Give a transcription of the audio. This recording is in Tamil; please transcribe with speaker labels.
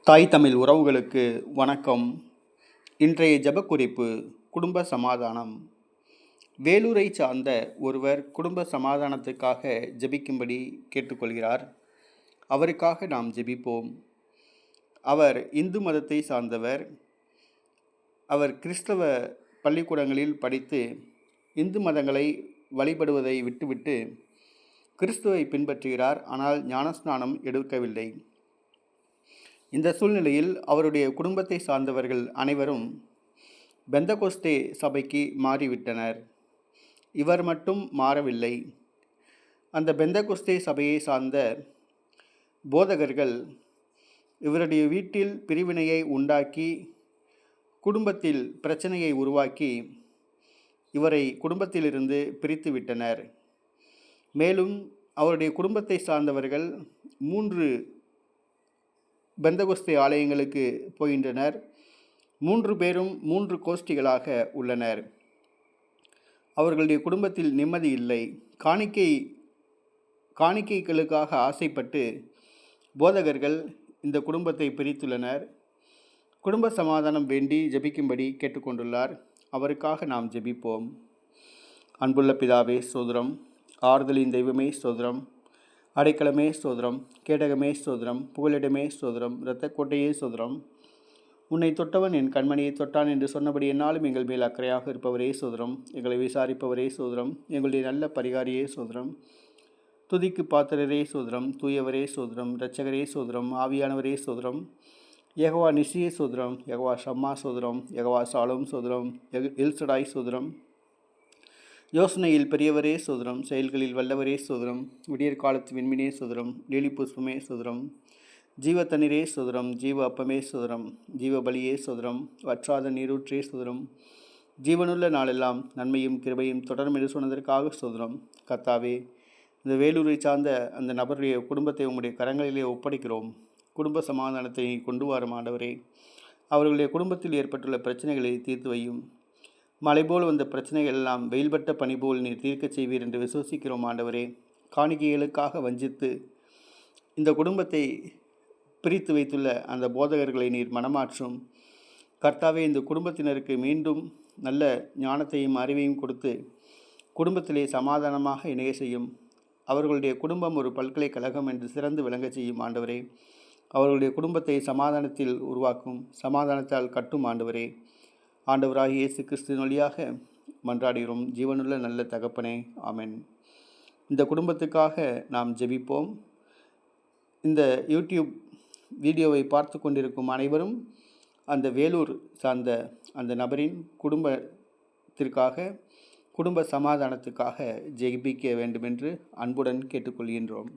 Speaker 1: தாய் தமிழ் உறவுகளுக்கு வணக்கம். இன்றைய ஜெபக்குறிப்பு குடும்ப சமாதானம். வேலூரை சார்ந்த ஒருவர் குடும்ப சமாதானத்துக்காக ஜெபிக்கும்படி கேட்டுக்கொள்கிறார். அவருக்காக நாம் ஜெபிப்போம். அவர் இந்து மதத்தை சார்ந்தவர். அவர் கிறிஸ்தவ பள்ளிக்கூடங்களில் படித்து இந்து மதங்களை வழிபடுவதை விட்டுவிட்டு கிறிஸ்துவை பின்பற்றுகிறார். ஆனால் ஞானஸ்நானம் எடுக்கவில்லை. இந்த சூழ்நிலையில் அவருடைய குடும்பத்தை சார்ந்தவர்கள் அனைவரும் பெந்தகோஸ்தே சபைக்கு மாறிவிட்டனர். இவர் மட்டும் மாறவில்லை. அந்த பெந்தகோஸ்தே சபையை சார்ந்த போதகர்கள் இவருடைய வீட்டில் பிரிவினையை உண்டாக்கி குடும்பத்தில் பிரச்சனையை உருவாக்கி இவரை குடும்பத்திலிருந்து பிரித்து விட்டனர். மேலும் அவருடைய குடும்பத்தை சார்ந்தவர்கள் 3 பெந்தகோஸ்தே ஆலயங்களுக்கு போகின்றனர். 3 பேரும் 3 கோஷ்டிகளாக உள்ளனர். அவர்களுடைய குடும்பத்தில் நிம்மதி இல்லை. காணிக்கைகளுக்காக ஆசைப்பட்டு போதகர்கள் இந்த குடும்பத்தை பிரித்துள்ளனர். குடும்ப சமாதானம் வேண்டி ஜெபிக்கும்படி கேட்டுக்கொண்டுள்ளார். அவருக்காக நாம் ஜெபிப்போம். அன்புள்ள பிதாவே ஸ்தோத்திரம். ஆறுதலின் தெய்வமே ஸ்தோத்திரம். அடைக்கலமே ஸ்தோத்திரம். கேடகமே ஸ்தோத்திரம். புகலிடமே ஸ்தோத்திரம். இரத்தக்கோட்டையே ஸ்தோத்திரம். உன்னை தொட்டவன் என் கண்மணியை தொட்டான் என்று சொன்னபடி என்னாலும் எங்கள் மேல் அக்கறையாக இருப்பவரே ஸ்தோத்திரம். எங்களை விசாரிப்பவரே ஸ்தோத்திரம். எங்களுடைய நல்ல பரிகாரியே ஸ்தோத்திரம். துதிக்கு பாத்திரரே ஸ்தோத்திரம். தூயவரே ஸ்தோத்திரம். இரட்சகரே ஸ்தோத்திரம். ஆவியானவரே ஸ்தோத்திரம். யெகோவா நிசியே ஸ்தோத்திரம். யெகோவா ஷம்மா ஸ்தோத்திரம். யெகோவா சாலோம் ஸ்தோத்திரம். எல்சடாய் ஸ்தோத்திரம். யோசனையில் பெரியவரே ஸ்தோத்திரம். செயல்களில் வல்லவரே ஸ்தோத்திரம். விடியற் காலத்து விண்மீனே ஸ்தோத்திரம். லீலி புஷ்பமே ஸ்தோத்திரம். ஜீவ தண்ணீரே ஸ்தோத்திரம். ஜீவ அப்பமே ஸ்தோத்திரம். ஜீவ பலியே ஸ்தோத்திரம். வற்றாத நீரூற்றே ஸ்தோத்திரம். ஜீவனுள்ள நாளெல்லாம் நன்மையும் கிருபையும் தொடரும் என்று சொன்னதற்காக ஸ்தோத்திரம். கர்த்தாவே, இந்த வேலூரை சார்ந்த அந்த நபருடைய குடும்பத்தை உம்முடைய கரங்களிலே ஒப்படைக்கிறோம். குடும்ப சமாதானத்தை கொண்டு வரும் ஆண்டவரே. அவர்களுடைய குடும்பத்தில் ஏற்பட்டுள்ள பிரச்சனைகளை தீர்த்து வையும். மழை போல் வந்த பிரச்சனைகள் எல்லாம் வெயில்பட்ட பனி போல் நீர் தீர்க்கச் செய்வீர் என்று விசுவசிக்கிறோம் ஆண்டவரே. காணிக்கைகளுக்காக வஞ்சித்து இந்த குடும்பத்தை பிரித்து வைத்துள்ள அந்த போதகர்களை நீர் மனமாற்றும். கர்த்தாவே, இந்த குடும்பத்தினருக்கு மீண்டும் நல்ல ஞானத்தையும் அறிவையும் கொடுத்து குடும்பத்திலே சமாதானமாக இணைய செய்யும். அவர்களுடைய குடும்பம் ஒரு பல்கலைக்கழகம் என்று சிறந்து விளங்க செய்யும் ஆண்டவரே. அவர்களுடைய குடும்பத்தை சமாதானத்தில் உருவாக்கும். சமாதானத்தால் கட்டும் ஆண்டவரே. ஆண்டவராகிய இயேசு கிறிஸ்துவின் வழியாக மன்றாடுகிறோம் ஜீவனுள்ள நல்ல தகப்பனே. ஆமென். இந்த குடும்பத்துக்காக நாம் ஜெபிப்போம். இந்த யூடியூப் வீடியோவை பார்த்து கொண்டிருக்கும் அனைவரும் அந்த வேலூர் சார்ந்த அந்த நபரின் குடும்பத்திற்காக குடும்ப சமாதானத்துக்காக ஜெபிக்க வேண்டுமென்று அன்புடன் கேட்டுக்கொள்கின்றோம்.